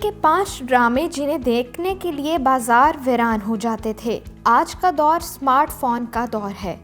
کے 5 ڈرامے جنہیں دیکھنے کے لیے بازار ویران ہو جاتے تھے۔ آج کا دور سمارٹ فون کا دور ہے۔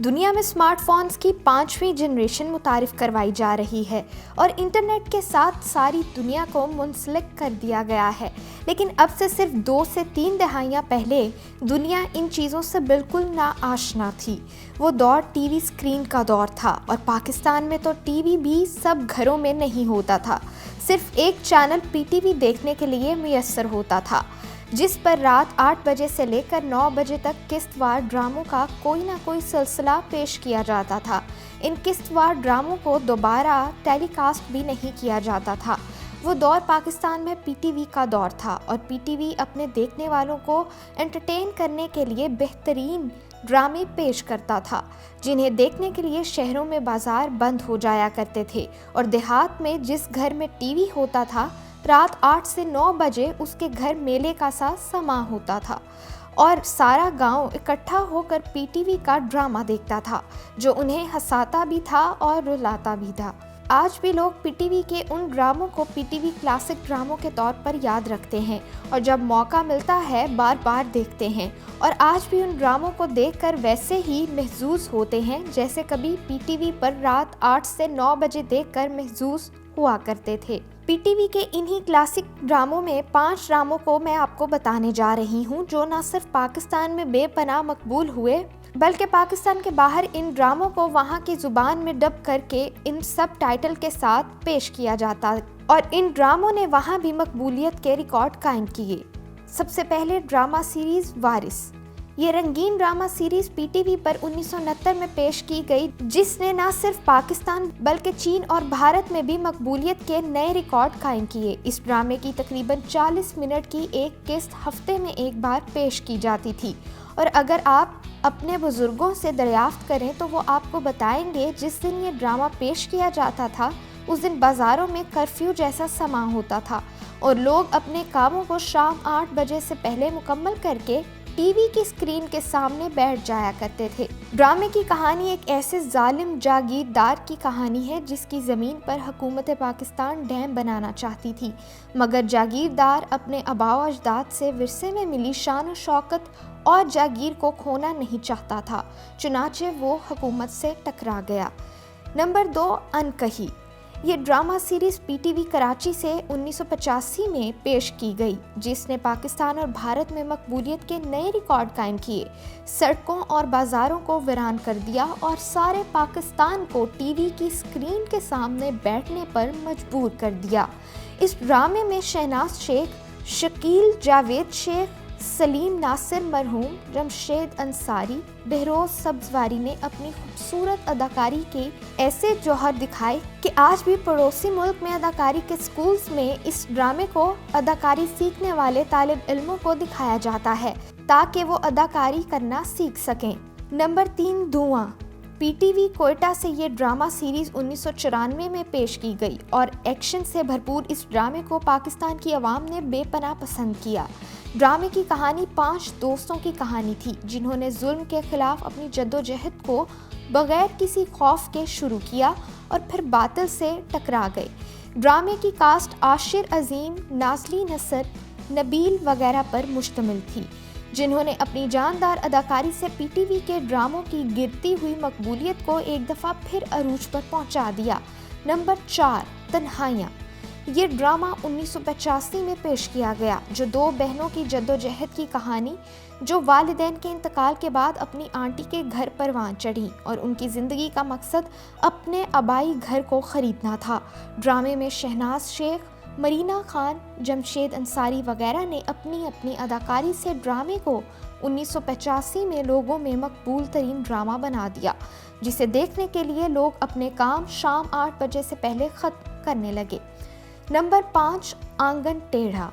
دنیا میں سمارٹ فونز کی 5ویں جنریشن متعارف کروائی جا رہی ہے اور انٹرنیٹ کے ساتھ ساری دنیا کو منسلک کر دیا گیا ہے، لیکن اب سے صرف 2 سے 3 دہائیاں پہلے دنیا ان چیزوں سے بالکل ناآشنا تھی۔ وہ دور ٹی وی اسکرین کا دور تھا اور پاکستان میں تو ٹی وی بھی سب گھروں میں نہیں ہوتا تھا، صرف ایک چینل پی ٹی وی دیکھنے کے لیے میسر ہوتا تھا، جس پر رات 8 بجے سے لے کر 9 بجے تک قسط وار ڈراموں کا کوئی نہ کوئی سلسلہ پیش کیا جاتا تھا۔ ان قسط وار ڈراموں کو دوبارہ ٹیلی کاسٹ بھی نہیں کیا جاتا تھا۔ وہ دور پاکستان میں پی ٹی وی کا دور تھا اور پی ٹی وی اپنے دیکھنے والوں کو انٹرٹین کرنے کے لیے بہترین ڈرامے پیش کرتا تھا، جنہیں دیکھنے کے لیے شہروں میں بازار بند ہو جایا کرتے تھے اور دیہات میں جس گھر میں ٹی وی ہوتا تھا، رات 8 سے 9 بجے اس کے گھر میلے کا سا سما ہوتا تھا اور سارا گاؤں اکٹھا ہو کر پی ٹی وی کا ڈرامہ دیکھتا تھا، جو انہیں ہنساتا بھی تھا اور رلاتا بھی تھا۔ آج بھی لوگ پی ٹی وی کے ان ڈراموں کو پی ٹی وی کلاسک ڈراموں کے طور پر یاد رکھتے ہیں اور جب موقع ملتا ہے بار بار دیکھتے ہیں، اور آج بھی ان ڈراموں کو دیکھ کر ویسے ہی محظوظ ہوتے ہیں جیسے کبھی پی ٹی وی پر رات 8 سے 9 بجے دیکھ کر محظوظ ہوا کرتے تھے۔ پی ٹی وی کے انہی کلاسک ڈراموں میں 5 ڈراموں کو میں آپ کو بتانے جا رہی ہوں، جو نہ صرف پاکستان میں بے پناہ مقبول ہوئے بلکہ پاکستان کے باہر ان ڈراموں کو وہاں کی زبان میں ڈب کر کے ان سب ٹائٹل کے ساتھ پیش کیا جاتا اور ان ڈراموں نے وہاں بھی مقبولیت کے ریکارڈ قائم کیے۔ سب سے پہلے ڈرامہ سیریز وارث۔ یہ رنگین drama series P T V پر 1969 میں پیش کی گئی، جس نے نہ صرف پاکستان بلکہ چین اور بھارت میں بھی مقبولیت کے نئے ریکارڈ قائم کیے۔ اس ڈرامے کی تقریباً 40 منٹ کی ایک قسط ہفتے میں ایک بار پیش کی جاتی تھی، اور اگر آپ اپنے بزرگوں سے دریافت کریں تو وہ آپ کو بتائیں گے جس دن یہ ڈرامہ پیش کیا جاتا تھا اس دن بازاروں میں کرفیو جیسا سما ہوتا تھا اور لوگ اپنے کاموں کو شام 8 بجے سے پہلے مکمل کر کے ٹی وی کی اسکرین کے سامنے بیٹھ جایا کرتے تھے۔ ڈرامے کی کہانی ایک ایسے ظالم جاگیردار کی کہانی ہے جس کی زمین پر حکومت پاکستان ڈیم بنانا چاہتی تھی، مگر جاگیردار اپنے آباء و اجداد سے ورثے میں ملی شان و شوکت اور جاگیر کو کھونا نہیں چاہتا تھا، چنانچہ وہ حکومت سے ٹکرا گیا۔ نمبر 2، انکہی۔ یہ ڈرامہ سیریز پی ٹی وی کراچی سے 1985 میں پیش کی گئی، جس نے پاکستان اور بھارت میں مقبولیت کے نئے ریکارڈ قائم کیے، سڑکوں اور بازاروں کو ویران کر دیا اور سارے پاکستان کو ٹی وی کی اسکرین کے سامنے بیٹھنے پر مجبور کر دیا۔ اس ڈرامے میں شہناز شیخ، شکیل جاوید شیخ، سلیم ناصر مرحوم، جمشید انصاری، بہروز سبزواری نے اپنی خوبصورت اداکاری کے ایسے جوہر دکھائے کہ آج بھی پڑوسی ملک میں اداکاری کے سکولز میں اس ڈرامے کو اداکاری سیکھنے والے طالب علموں کو دکھایا جاتا ہے تاکہ وہ اداکاری کرنا سیکھ سکیں۔ نمبر 3، دھواں۔ پی ٹی وی کوئٹہ سے یہ ڈرامہ سیریز 1994 میں پیش کی گئی اور ایکشن سے بھرپور اس ڈرامے کو پاکستان کی عوام نے بے پناہ پسند کیا۔ ڈرامے کی کہانی 5 دوستوں کی کہانی تھی جنہوں نے ظلم کے خلاف اپنی جدوجہد کو بغیر کسی خوف کے شروع کیا اور پھر باطل سے ٹکرا گئے۔ ڈرامے کی کاسٹ عاشر عظیم، نازلی نصر، نبیل وغیرہ پر مشتمل تھی، جنہوں نے اپنی جاندار اداکاری سے پی ٹی وی کے ڈراموں کی گرتی ہوئی مقبولیت کو ایک دفعہ پھر عروج پر پہنچا دیا۔ نمبر 4، تنہائیاں۔ یہ ڈرامہ 1985 میں پیش کیا گیا، جو 2 بہنوں کی جدوجہد کی کہانی جو والدین کے انتقال کے بعد اپنی آنٹی کے گھر پروان چڑھیں اور ان کی زندگی کا مقصد اپنے آبائی گھر کو خریدنا تھا۔ ڈرامے میں شہناز شیخ، مرینا خان، جمشید انصاری وغیرہ نے اپنی اداکاری سے ڈرامے کو 1985 میں لوگوں میں مقبول ترین ڈرامہ بنا دیا، جسے دیکھنے کے لیے لوگ اپنے کام شام 8 بجے سے پہلے ختم کرنے لگے۔ نمبر 5، آنگن ٹیڑھا۔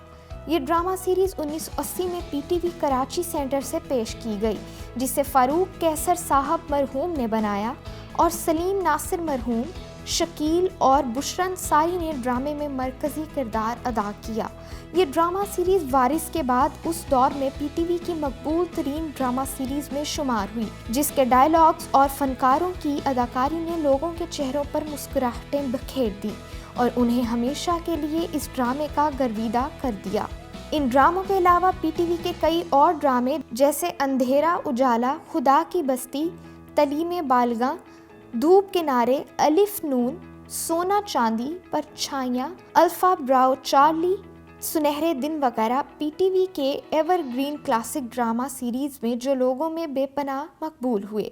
یہ ڈرامہ سیریز 1980 میں پی ٹی وی کراچی سینٹر سے پیش کی گئی، جسے فاروق کیسر صاحب مرحوم نے بنایا اور سلیم ناصر مرحوم، شکیل اور بشرا انصاری نے ڈرامے میں مرکزی کردار ادا کیا۔ یہ ڈرامہ سیریز وارث کے بعد اس دور میں پی ٹی وی کی مقبول ترین ڈرامہ سیریز میں شمار ہوئی، جس کے ڈائیلاگز اور فنکاروں کی اداکاری نے لوگوں کے چہروں پر مسکراہٹیں بکھیر دیں اور انہیں ہمیشہ کے لیے اس ڈرامے کا گرویدہ کر دیا۔ ان ڈراموں کے علاوہ پی ٹی وی کے کئی اور ڈرامے جیسے اندھیرا اجالا، خدا کی بستی، تعلیم بالغاں، دھوپ کنارے، الف نون، سونا چاندی، پرچھائیاں، الفا براؤ چارلی، سنہرے دن وغیرہ پی ٹی وی کے ever green classic drama series میں جو لوگوں میں بے پناہ مقبول ہوئے۔